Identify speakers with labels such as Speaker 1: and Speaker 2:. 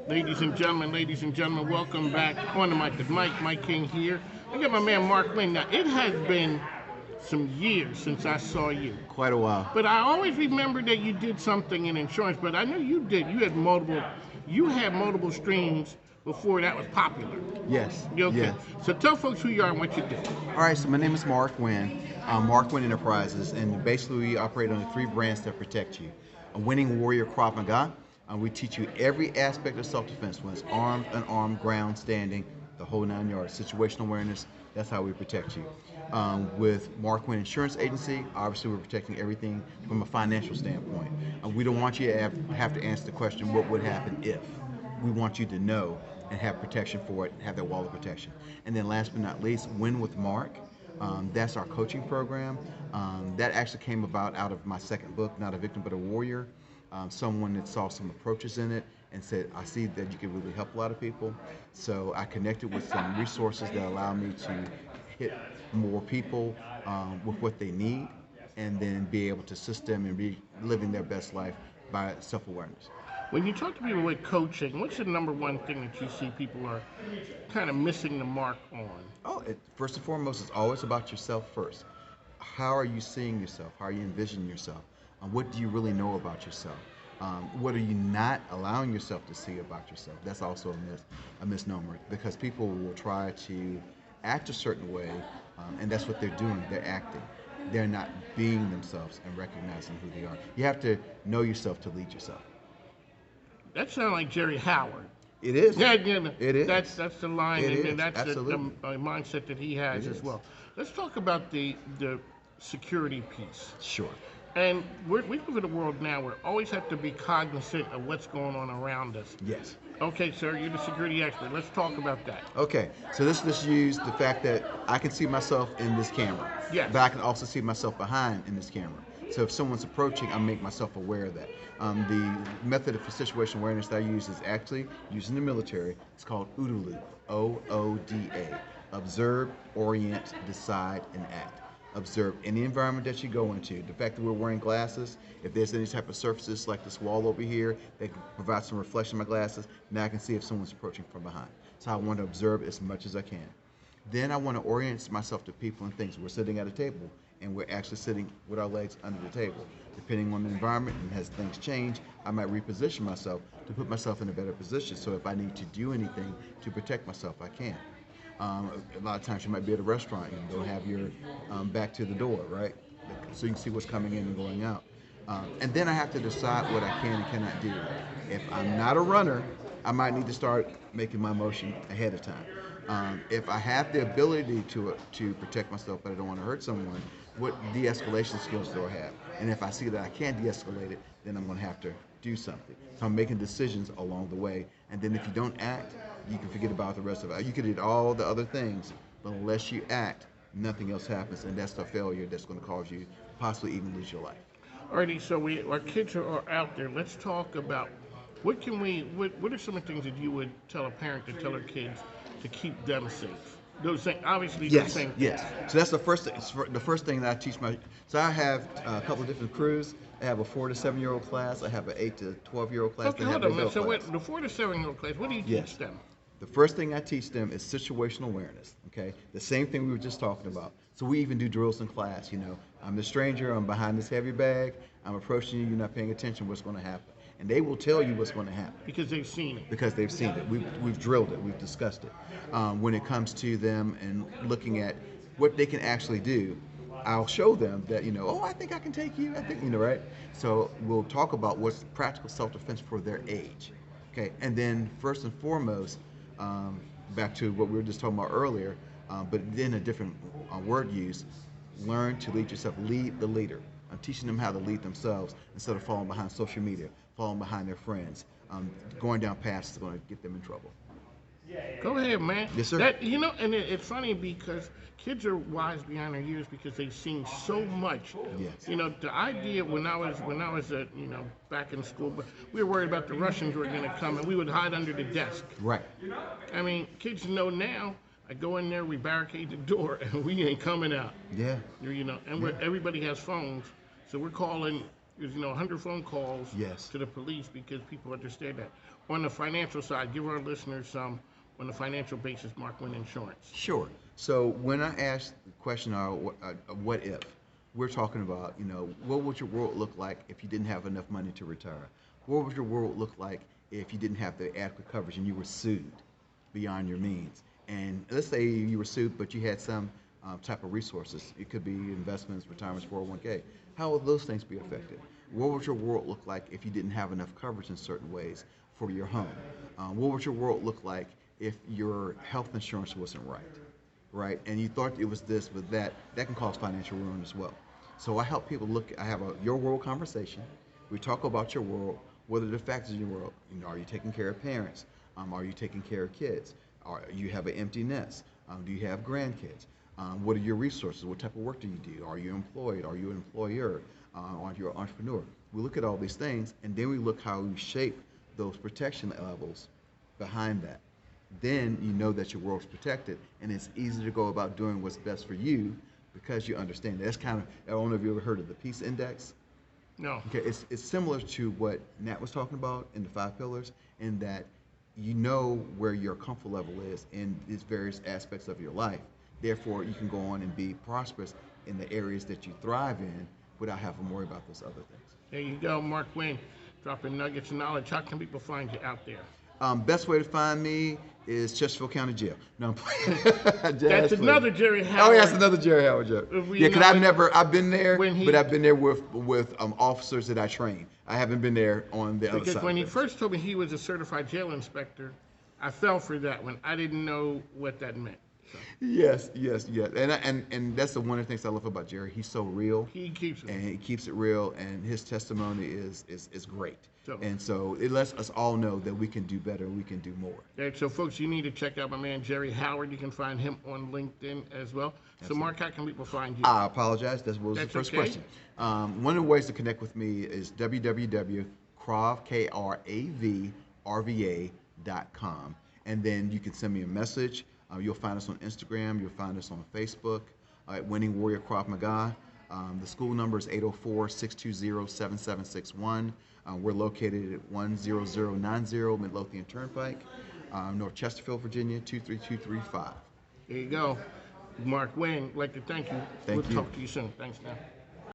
Speaker 1: Ladies and gentlemen, welcome back on the mic. It's Mike King here. I got my man Mark Winn. Now, it has been some years since I saw you.
Speaker 2: Quite a while.
Speaker 1: But I always remember that you did something in insurance, but I know you did. You had multiple streams before that was popular.
Speaker 2: Yes.
Speaker 1: Okay.
Speaker 2: Yes.
Speaker 1: So tell folks who you are and what you do.
Speaker 2: All right. So my name is Mark Winn. Mark Winn Enterprises, and basically we operate under three brands that protect you: a winning warrior Krav Maga. We teach you every aspect of self-defense, when it's armed, unarmed, ground, standing, the whole 9 yards. Situational awareness. That's how we protect you. With Mark Winn Insurance Agency, obviously we're protecting everything from a financial standpoint. We don't want you to have to answer the question, what would happen if? We want you to know and have protection for it, have that wall of protection. And then last but not least, Win with Mark. That's our coaching program. That actually came about out of my second book, Not a Victim But a Warrior. Someone that saw some approaches in it and said, I see that you can really help a lot of people. So I connected with some resources that allow me to hit more people with what they need, and then be able to assist them and be living their best life by self-awareness.
Speaker 1: When you talk to people with coaching, what's the number one thing that you see people are kind of missing the mark on?
Speaker 2: First and foremost, it's always about yourself first. How are you seeing yourself? How are you envisioning yourself? What do you really know about yourself? What are you not allowing yourself to see about yourself? That's also a misnomer, because people will try to act a certain way, and that's what they're doing. They're acting. They're not being themselves and recognizing who they are. You have to know yourself to lead yourself.
Speaker 1: That sounds like Jerry Howard.
Speaker 2: It is.
Speaker 1: Yeah,
Speaker 2: It is.
Speaker 1: that's the line,
Speaker 2: It
Speaker 1: and
Speaker 2: is.
Speaker 1: that's
Speaker 2: Absolutely.
Speaker 1: the mindset that he has
Speaker 2: It
Speaker 1: as
Speaker 2: is.
Speaker 1: well. Let's talk about the security piece.
Speaker 2: Sure.
Speaker 1: And we live in a world now where always have to be cognizant of what's going on around us.
Speaker 2: Yes.
Speaker 1: Okay, sir, you're the security expert. Let's talk about that.
Speaker 2: Okay, so let's use the fact that I can see myself in this camera,
Speaker 1: Yes.
Speaker 2: but I can also see myself behind in this camera. So if someone's approaching, I make myself aware of that. The method of situational awareness that I use is actually used in the military. It's called OODA, OODA. Observe, orient, decide, and act. Observe any environment that you go into. The fact that we're wearing glasses, if there's any type of surfaces like this wall over here that can provide some reflection in my glasses, now I can see if someone's approaching from behind. So I want to observe as much as I can. Then I want to orient myself to people and things. We're sitting at a table, and we're actually sitting with our legs under the table. Depending on the environment and as things change, I might reposition myself to put myself in a better position. So if I need to do anything to protect myself, I can. A lot of times you might be at a restaurant and don't have your back to the door, right? So you can see what's coming in and going out. And then I have to decide what I can and cannot do. If I'm not a runner, I might need to start making my motion ahead of time. If I have the ability to protect myself but I don't want to hurt someone, what de-escalation skills do I have? And if I see that I can't de-escalate it, then I'm going to have to do something. So I'm making decisions along the way. And then if you don't act, you can forget about the rest of it. You could do all the other things, but unless you act, nothing else happens. And that's the failure that's going to cause you possibly even lose your life.
Speaker 1: Alrighty, so our kids are out there. Let's talk about what are some of the things that you would tell a parent to tell their kids to keep them safe? Those things, obviously,
Speaker 2: Yes,
Speaker 1: the same.
Speaker 2: yes. So that's the first thing. The first thing that I teach my. So I have a couple of different crews. I have a 4 to 7-year-old class. I have an 8 to 12-year-old class.
Speaker 1: Okay, hold on a minute. So the 4 to 7-year-old class, what do you
Speaker 2: Yes.
Speaker 1: teach them?
Speaker 2: The first thing I teach them is situational awareness, okay? The same thing we were just talking about. So we even do drills in class, I'm the stranger, I'm behind this heavy bag, I'm approaching you, you're not paying attention, what's going to happen? And they will tell you what's going to happen.
Speaker 1: Because they've seen it.
Speaker 2: Because they've seen it. We've drilled it, we've discussed it. When it comes to them and looking at what they can actually do, I'll show them that, I think I can take you, I think, right? So we'll talk about what's practical self-defense for their age, okay? And then first and foremost, back to what we were just talking about earlier, but then a different word use, learn to lead yourself, lead the leader. I'm teaching them how to lead themselves instead of falling behind social media, falling behind their friends, going down paths that's going to get them in trouble.
Speaker 1: Go ahead, man.
Speaker 2: Yes, sir.
Speaker 1: And it's funny because kids are wise beyond their years because they've seen so much.
Speaker 2: Yes.
Speaker 1: The idea when I was at back in school, but we were worried about the Russians were going to come and we would hide under the desk.
Speaker 2: Right.
Speaker 1: I mean, kids know now. I go in there, we barricade the door, and we ain't coming out.
Speaker 2: Yeah.
Speaker 1: And everybody has phones, so we're calling There's 100 phone calls
Speaker 2: Yes.
Speaker 1: to the police because people understand that. On the financial side, give our listeners some on the financial basis, Mark Winn Insurance.
Speaker 2: Sure. So when I ask the question, what if, we're talking about, what would your world look like if you didn't have enough money to retire? What would your world look like if you didn't have the adequate coverage and you were sued beyond your means? And let's say you were sued, but you had some type of resources. It could be investments, retirements, 401k. How would those things be affected? What would your world look like if you didn't have enough coverage in certain ways for your home? What would your world look like if your health insurance wasn't right? And you thought it was this, but that can cause financial ruin as well. So I help people I have a your world conversation. We talk about your world. What are the factors in your world? Are you taking care of parents? Are you taking care of kids? You have an empty nest? Do you have grandkids? What are your resources? What type of work do you do? Are you employed? Are you an employer? Are you an entrepreneur? We look at all these things, and then we look how we shape those protection levels behind that. Then you know that your world's protected, and it's easy to go about doing what's best for you because you understand. That's kind of, I don't know if you ever heard of the Peace Index.
Speaker 1: No.
Speaker 2: Okay, it's similar to what Nat was talking about in the 5 pillars, in that you know where your comfort level is in these various aspects of your life. Therefore, you can go on and be prosperous in the areas that you thrive in without having to worry about those other things.
Speaker 1: There you go, Mark Winn, dropping nuggets of knowledge. How can people find you out there?
Speaker 2: Best way to find me is Chesterfield County Jail. No, I'm playing.
Speaker 1: That's another Jerry Howard.
Speaker 2: Oh, yeah, that's another Jerry Howard joke. Yeah, because I've been there, but I've been there with officers that I train. I haven't been there on the other side.
Speaker 1: Because when he first told me he was a certified jail inspector, I fell for that one. I didn't know what that meant. So.
Speaker 2: Yes. And that's one of the things I love about Jerry. He's so real.
Speaker 1: He keeps it.
Speaker 2: And he keeps it real, and his testimony is great.
Speaker 1: So,
Speaker 2: and so it lets us all know that we can do better, we can do more.
Speaker 1: Okay, so folks, you need to check out my man Jerry Howard. You can find him on LinkedIn as well. So Mark, how can people find you?
Speaker 2: I apologize. That was the first question. One of the ways to connect with me is www.kravrva.com. And then you can send me a message. You'll find us on Instagram. You'll find us on Facebook at Winning Warrior Krav Maga. The school number is 804-620-7761. We're located at 10090 Midlothian Turnpike, North Chesterfield, Virginia, 23235.
Speaker 1: There you go. Mark Winn, I'd like to thank you.
Speaker 2: Thank you.
Speaker 1: We'll talk to you soon. Thanks, now.